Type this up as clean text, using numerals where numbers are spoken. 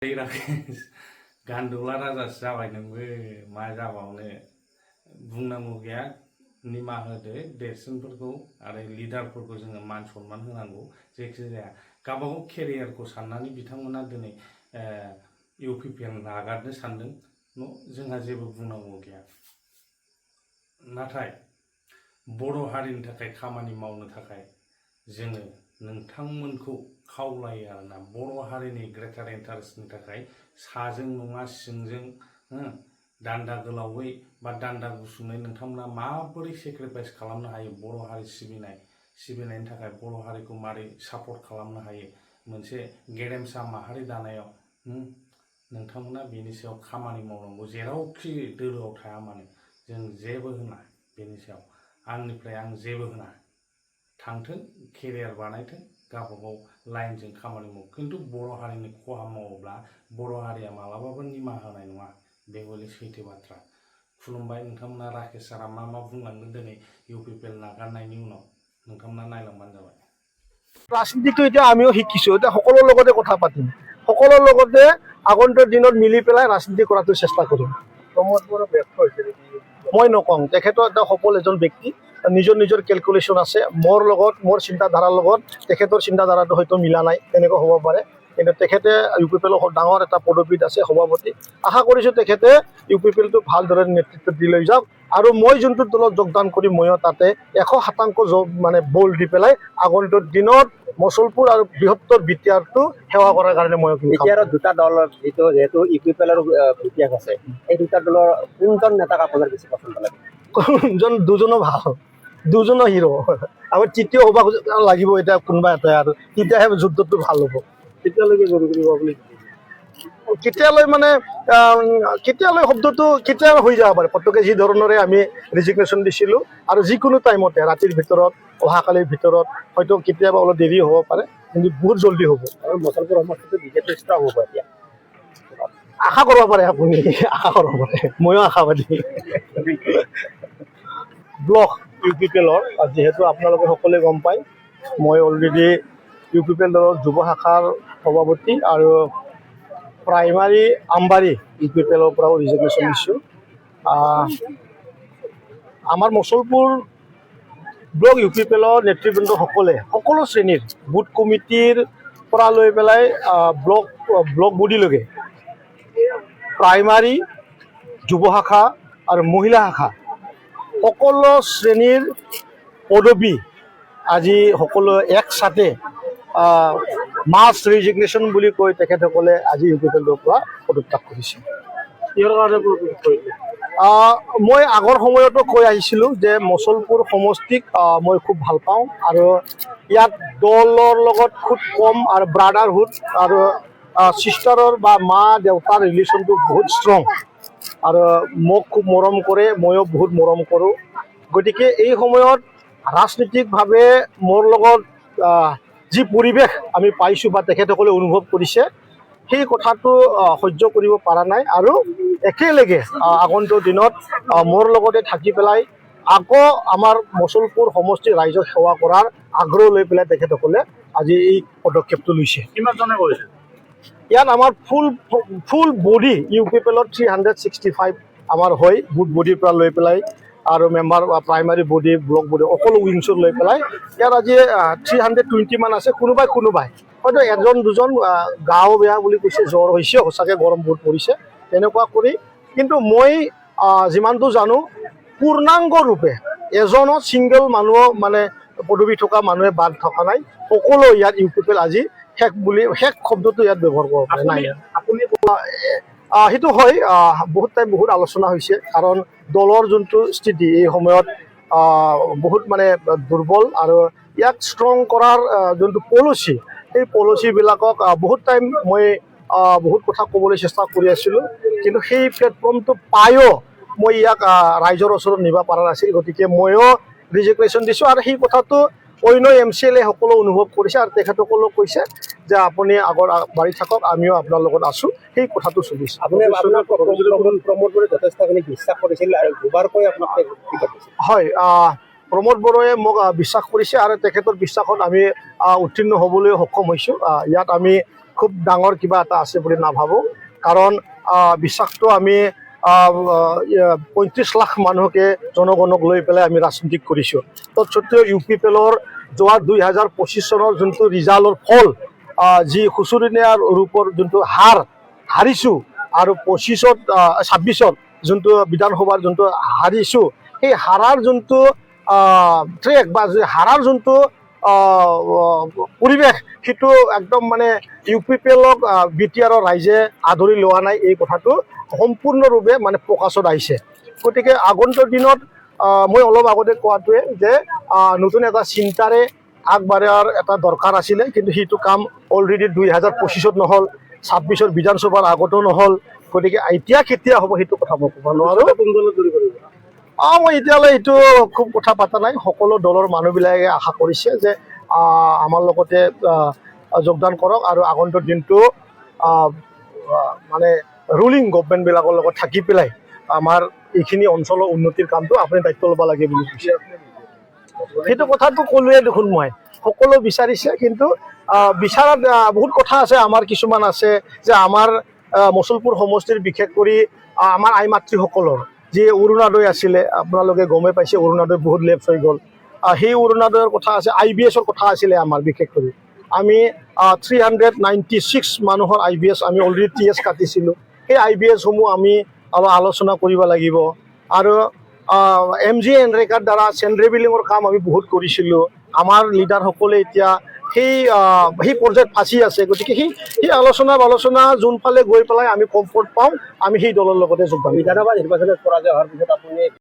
राकेश गान्दुला राजासो जाबाय नोंबो मा जाबावनो बुंनांगौ गैया निमाहा होदो देरसिनफोरखौ आरो लिडारफोरखौ जोङो मान सनमान होनांगौ जायखिजाया गावबागाव केरियारखौ साननानै बिथांमोना दिनै इउपिपिएल नागारनो सानदों जोंहा जेबो बुंनांगौ गैया नाथाय बर' हारिनि थाखाय खामानि मावनो थाखाय जोङो नोंथांमोनखौ खावलायो आरोना बर' हारिनि ग्रेटार इन्टारेस्टनि थाखाय साजों नङा सिंजों दान्दा गोलावै बा दान्दा गुसुङै नोंथांमोना माबोरै सेक्रिफाइस खालामनो हायो बर' हारि सिबिनायनि थाखाय बर' हारिखौ मारै सापर्ट खालामनो हायो मोनसे गेरेमसा माहारि दानायाव नोंथांमोना बेनि सायाव खामानि मावनांगौ जेरावखि दोलोआव थाया मानो जों जेबो होना बेनि सायाव आंनिफ्राय आं जेबो होना थांथों केरियार बानायथों गावबागाव लाइनजों खामानि मावो खिन्थु बर' हारिनि खहा मावोब्ला बर' हारिया मालाबाबो निमाहा होनाय नङा बे हले सैथो बाथ्रा खुलुमबाय नोंथांमोना राकेश सारा मा बुंलांदों दिनै इउपिपिएल नागारनायनि उनाव नोंथांमोना नायलांबानो जाबाय राजनीतिটো এতিয়া আমিও শিকিছোঁ এতিয়া সকলোৰ লগতে কথা পাতিম সকলোৰ লগতে আগন্তুক দিনত মিলি পেলাই ৰাজনীতি কৰাটো চেষ্টা কৰিম প্ৰমোদ বড়ো ব্যৰ্থ হৈছে মই নকওঁ তেখেতৰ এটা সফল এজন ব্যক্তি নিজৰ নিজৰ কেলকুলেশ্যন আছে মোৰ লগত মোৰ চিন্তাধাৰাৰ লগত তেখেতৰ চিন্তাধাৰাটো হয়তো মিলা নাই তেনেকুৱা হ'ব পাৰে কিন্তু তেখেতে ইউপিপিএলৰ ডাঙৰ এটা পদবীত আছে সভাপতি আশা কৰিছোঁ তেখেতে ইউপিপিএলটো ভালদৰে নেতৃত্ব দি লৈ যাওক আৰু মই যোনটো দলত যোগদান কৰিম ময়ো তাতে 100% মানে বল দি পেলাই আগন্তুক দিনত মচলপুৰ আৰু বৃহত্তৰ বিটিআৰটো সেৱা কৰাৰ কাৰণে মই বিটিআৰৰ দুটা দল যেহেতু ইউপিপিএলৰ বিটিআৰ আছে এই দুটা দলৰ কোনজন নেতাক আপোনাৰ বেছি পচন্দ লাগে দুজনো ভাল দুজনো হিৰো আৰু তৃতীয় হ'ব লাগিব এতিয়া কোনোবা এটা আৰু তেতিয়াহে যুদ্ধটো ভাল হ'ব তেতিয়ালৈকে জৰুৰী হ'ব বুলি কেতিয়ালৈ মানে কেতিয়ালৈ শব্দটো কেতিয়া হৈ যাব পাৰে পটকে যি ধৰণৰে আমি ৰিজিগনেশ্যন দিছিলোঁ আৰু যিকোনো টাইমতে ৰাতিৰ ভিতৰত অহাকালিৰ ভিতৰত হয়তো কেতিয়াবা অলপ দেৰি হ'ব পাৰে কিন্তু বহুত জলদি হ'ব আৰু মচলপুৰ সমষ্টিটো বিজেপি ষ্ট্ৰং হ'ব এতিয়া আশা কৰিব পাৰে আপুনি আশা কৰিব পাৰে ময়ো আশাবাদী ব্লক ইউপিপিএলৰ যিহেতু আপোনালোকে সকলোৱে গম পায় মই অলৰেডি ইউপিপিএল দলৰ যুৱ শাখাৰ সভাপতি আৰু প্ৰাইমাৰী আমবাৰী ইউপিপিএলৰ পৰাও ৰিজিগনেশ্যন দিছোঁ আমাৰ মচলপুৰ ব্লক ইউপিপিএলৰ নেতৃবৃন্দসকলে সকলো শ্ৰেণীৰ বুথ কমিটিৰ পৰা লৈ পেলাই ব্লক বডিলৈকে প্ৰাইমাৰী যুৱ শাখা আৰু মহিলা শাখা সকলো শ্ৰেণীৰ পদবী আজি সকলো একসাথে মাছ ৰিজিগনেশ্যন বুলি কৈ তেখেতসকলে আজি ইউপিপিএলৰ পৰা পদত্যাগ কৰিছে ইয়াৰ কাৰণে মই আগৰ সময়তো কৈ আহিছিলোঁ যে মচলপুৰ সমষ্টিক মই খুব ভাল পাওঁ আৰু ইয়াত দলৰ লগত খুব কম আৰু ব্ৰাদাৰহুড আৰু ছিষ্টাৰৰ বা মা দেউতাৰ ৰিলেশ্যনটো বহুত ষ্ট্ৰং আৰু মোক খুব মৰম কৰে ময়ো বহুত মৰম কৰোঁ গতিকে এই সময়ত ৰাজনৈতিকভাৱে মোৰ লগত যি পৰিৱেশ আমি পাইছোঁ বা তেখেতসকলে অনুভৱ কৰিছে সেই কথাটো সহ্য কৰিব পৰা নাই আৰু একেলগে আগন্তুক দিনত মোৰ লগতে থাকি পেলাই আকৌ আমাৰ মচলপুৰ সমষ্টিৰ ৰাইজক সেৱা কৰাৰ আগ্ৰহ লৈ পেলাই তেখেতসকলে আজি এই পদক্ষেপটো লৈছে কিমানজনে কৰিছে ইয়াত আমাৰ ফুল বডি ইউপিপিএলত 365 আমাৰ হয় বুথ বডিৰ পৰা লৈ পেলাই আৰু member primary body block body সকলো উইংছত লৈ পেলাই ইয়াত আজি 320 মান আছে কোনোবাই হয়তো এজন দুজন গাঁও বেয়া বুলি কৈছে জ্বৰ হৈছে সঁচাকৈ গৰম বহুত পৰিছে তেনেকুৱা কৰি কিন্তু মই যিমানটো জানো পূৰ্ণাংগ ৰূপে এজনো ছিংগল মানুহ মানে পদবী থকা মানুহে বাদ থকা নাই সকলো ইয়াত ইউপিপিএল আজি শেষ শব্দটো ইয়াত ব্যৱহাৰ কৰিব পাৰে নাই আপুনি সেইটো হয় বহুত আলোচনা হৈছে কাৰণ দলৰ যোনটো স্থিতি এই সময়ত বহুত মানে দুৰ্বল আৰু ইয়াক ষ্ট্ৰং কৰাৰ যোনটো পলিচি সেই পলিচিবিলাকক বহুত টাইম মই বহুত কথা ক'বলৈ চেষ্টা কৰি আছিলোঁ কিন্তু সেই প্লেটফৰ্মটো পায়ো মই ইয়াক ৰাইজৰ ওচৰত নিব পৰা নাছিল গতিকে ময়ো ৰিজিগনেশ্যন দিছোঁ আৰু সেই কথাটো অন্য MCLA সকলো অনুভৱ কৰিছে আৰু তেখেতসকলেও কৈছে যে আপুনি আগৰ বাঢ়ি থাকক আমিও আপোনাৰ লগত আছোঁ সেই কথাটো চলিছে আপুনি প্ৰমোদ বড়োৱে যথেষ্টখিনি বিশ্বাস কৰিছিল আৰু দুবাৰকৈ আপোনাক হয় প্ৰমোদ বড়োৱে মোক বিশ্বাস কৰিছে আৰু তেখেতৰ বিশ্বাসত আমি উত্তীৰ্ণ হ'বলৈ সক্ষম হৈছোঁ ইয়াত আমি খুব ডাঙৰ কিবা এটা আছে বুলি নাভাবোঁ কাৰণ বিশ্বাসটো আমি 35 লাখ মানুহকে জনগণক লৈ পেলাই আমি ৰাজনীতি কৰিছোঁ তৎসত্ত্বেও UPPL-ৰ যোৱা 2025 চনৰ যোনটো ৰিজাল্টৰ ফল যি খুচুৰণীয়া ৰূপৰ যোনটো হাৰিছোঁ আৰু 26-ত যোনটো বিধানসভাৰ যোনটো হাৰিছোঁ সেই হাৰাৰ যোনটো ট্ৰেক বা হাৰাৰ যোনটো পৰিৱেশ সেইটো একদম মানে UPPL-ক BTR-ৰ ৰাইজে আদৰি লোৱা নাই এই কথাটো সম্পূৰ্ণৰূপে মানে প্ৰকাশত আহিছে গতিকে আগন্তুক দিনত মই অলপ আগতে কোৱাটোৱে যে নতুন এটা চিন্তাৰে আগবাঢ়াৰ এটা দৰকাৰ আছিলে কিন্তু সেইটো কাম অলৰেডি 2025-ত নহ'ল 26-ৰ বিধানসভাৰ আগতো নহ'ল গতিকে এতিয়া কেতিয়া হ'ব সেইটো কথা মই ক'ব নোৱাৰোঁ মই এতিয়ালৈ এইটো খুব কথা পতা নাই সকলো দলৰ মানুহবিলাকে আশা কৰিছে যে আমাৰ লগতে যোগদান কৰক আৰু আগন্তুক দিনটো মানে ৰুলিং গভৰ্ণমেণ্টবিলাকৰ লগত থাকি পেলাই আমাৰ এইখিনি অঞ্চলৰ উন্নতিৰ কামটো আপুনি দায়িত্ব ল'ব লাগে বুলি কৈছে সেইটো কথাটো ক'লোৱে দেখোন মই সকলো বিচাৰিছে কিন্তু বিচাৰাত বহুত কথা আছে আমাৰ কিছুমান আছে যে আমাৰ মুছলপুৰ সমষ্টিৰ বিশেষ কৰি আমাৰ আই মাতৃসকলৰ যি অৰুণোদয় আছিলে আপোনালোকে গমেই পাইছে অৰুণোদয় বহুত লেফ্ট হৈ গ'ল সেই অৰুণোদয়ৰ কথা আছে IBS-ৰ কথা আছিলে আমাৰ বিশেষ কৰি আমি 396 মানুহৰ IBS আমি অলৰেডি TS কাটিছিলোঁ সেই IBS-সমূহ আমি অলপ আলোচনা কৰিব লাগিব আৰু MGNREGAৰ দ্বাৰা চেণ্ড্ৰে বিলিঙৰ কাম আমি বহুত কৰিছিলোঁ আমাৰ লিডাৰসকলে এতিয়া সেই পৰ্যায়ত ফাঁচি আছে গতিকে সেই আলোচনা যোনফালে গৈ পেলাই আমি কমফৰ্ট পাওঁ আমি সেই দলৰ লগতে যোগদান বিধানসভা নিৰ্বাচনত পৰাজয় হোৱাৰ পিছত আপুনি